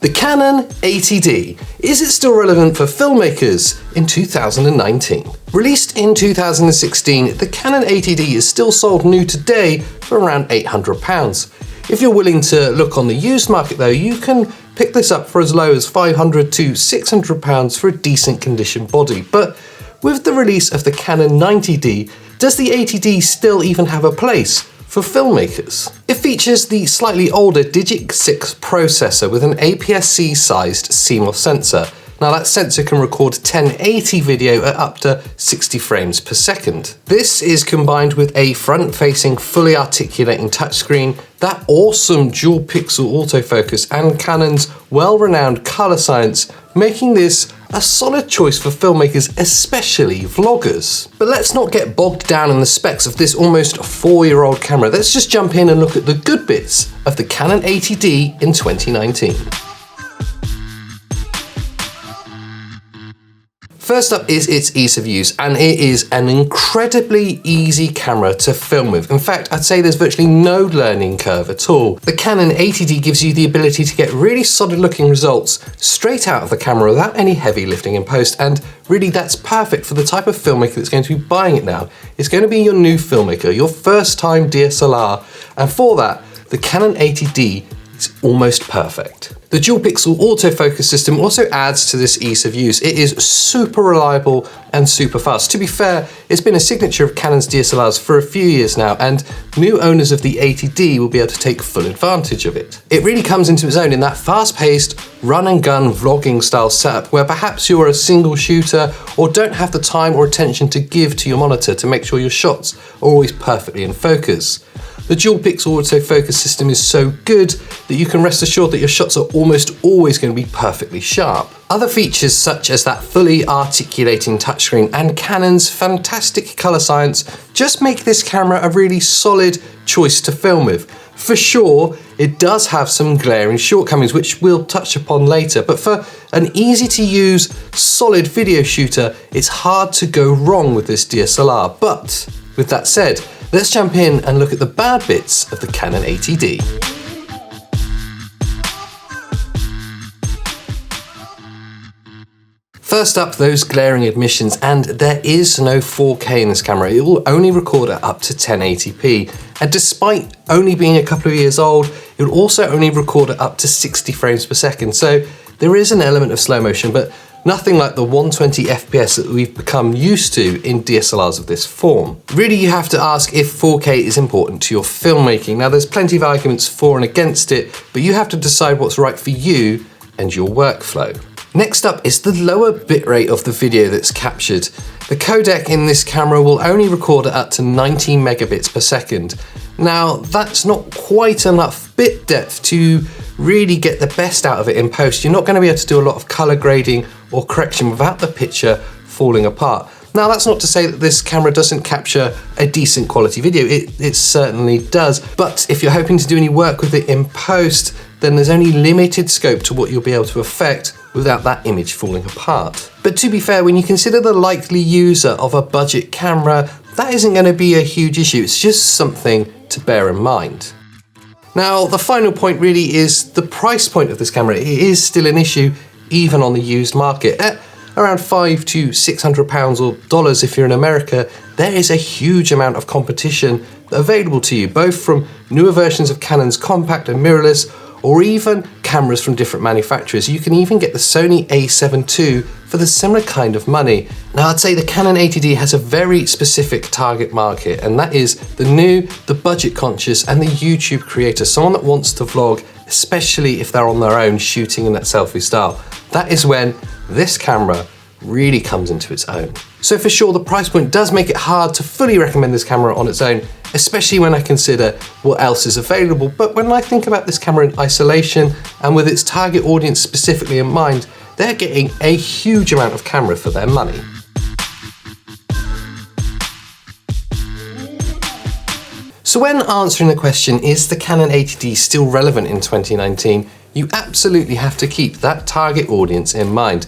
The Canon 80D. Is it still relevant for filmmakers in 2019? Released in 2016, the Canon 80D is still sold new today for around £800. If you're willing to look on the used market though, you can pick this up for as low as £500 to £600 for a decent condition body. But with the release of the Canon 90D, does the 80D still even have a place for filmmakers? It features the slightly older Digit 6 processor with an APS-C sized CMOS sensor. Now that sensor can record 1080 video at up to 60 frames per second. This is combined with a front-facing, fully articulating touchscreen, that awesome dual pixel autofocus, and Canon's well-renowned color science, making this a solid choice for filmmakers, especially vloggers. But let's not get bogged down in the specs of this almost 4-year-old camera. Let's just jump in and look at the good bits of the Canon 80D in 2019. First up is its ease of use, and it is an incredibly easy camera to film with. In fact, I'd say there's virtually no learning curve at all. The Canon 80D gives you the ability to get really solid looking results straight out of the camera without any heavy lifting in post, and really that's perfect for the type of filmmaker that's going to be buying it now. It's going to be your new filmmaker, your first time DSLR, and for that, the Canon 80D is almost perfect. The dual pixel autofocus system also adds to this ease of use. It is super reliable and super fast. To be fair, it's been a signature of Canon's DSLRs for a few years now, and new owners of the 80D will be able to take full advantage of it. It really comes into its own in that fast-paced, run-and-gun vlogging style setup where perhaps you're a single shooter or don't have the time or attention to give to your monitor to make sure your shots are always perfectly in focus. The dual pixel autofocus system is so good that you can rest assured that your shots are almost always going to be perfectly sharp. Other features such as that fully articulating touchscreen and Canon's fantastic color science just make this camera a really solid choice to film with. For sure, it does have some glaring shortcomings which we'll touch upon later, but for an easy to use, solid video shooter, it's hard to go wrong with this DSLR. But with that said, let's jump in and look at the bad bits of the Canon 80D. First up, those glaring admissions, and there is no 4K in this camera. It will only record at up to 1080p, and despite only being a couple of years old, it will also only record at up to 60 frames per second. So there is an element of slow motion, but nothing like the 120 FPS that we've become used to in DSLRs of this form. Really, you have to ask if 4K is important to your filmmaking. Now, there's plenty of arguments for and against it, but you have to decide what's right for you and your workflow. Next up is the lower bitrate of the video that's captured. The codec in this camera will only record at up to 90 megabits per second. Now, that's not quite enough bit depth to really get the best out of it in post. You're not going to be able to do a lot of color grading or correction without the picture falling apart. Now, that's not to say that this camera doesn't capture a decent quality video. It certainly does. But if you're hoping to do any work with it in post, then there's only limited scope to what you'll be able to affect without that image falling apart. But to be fair, when you consider the likely user of a budget camera, that isn't going to be a huge issue. It's just something to bear in mind. Now, the final point really is the price point of this camera. It is still an issue even on the used market. At around £500 to £600 or dollars if you're in America, there is a huge amount of competition available to you, both from newer versions of Canon's compact and mirrorless, or even cameras from different manufacturers. You can even get the Sony a7 II for the similar kind of money. Now, I'd say the Canon 80D has a very specific target market, and that is the new, the budget conscious, and the YouTube creator, someone that wants to vlog, especially if they're on their own shooting in that selfie style. That is when this camera really comes into its own. So for sure, the price point does make it hard to fully recommend this camera on its own, especially when I consider what else is available. But when I think about this camera in isolation and with its target audience specifically in mind, they're getting a huge amount of camera for their money. So when answering the question, is the Canon 80D still relevant in 2019, you absolutely have to keep that target audience in mind.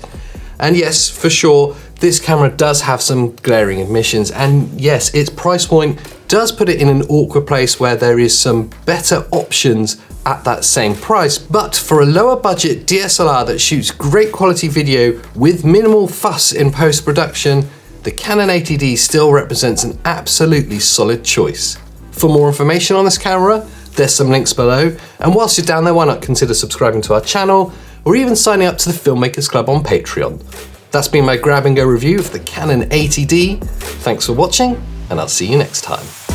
And yes, for sure, this camera does have some glaring omissions, and yes, its price point does put it in an awkward place where there is some better options at that same price, but for a lower budget DSLR that shoots great quality video with minimal fuss in post-production, the Canon 80d still represents an absolutely solid choice. For more information on this camera, there's some links below, and whilst you're down there, why not consider subscribing to our channel or even signing up to the Filmmakers Club on Patreon. That's been my grab and go review of the Canon 80d. Thanks for watching, and I'll see you next time.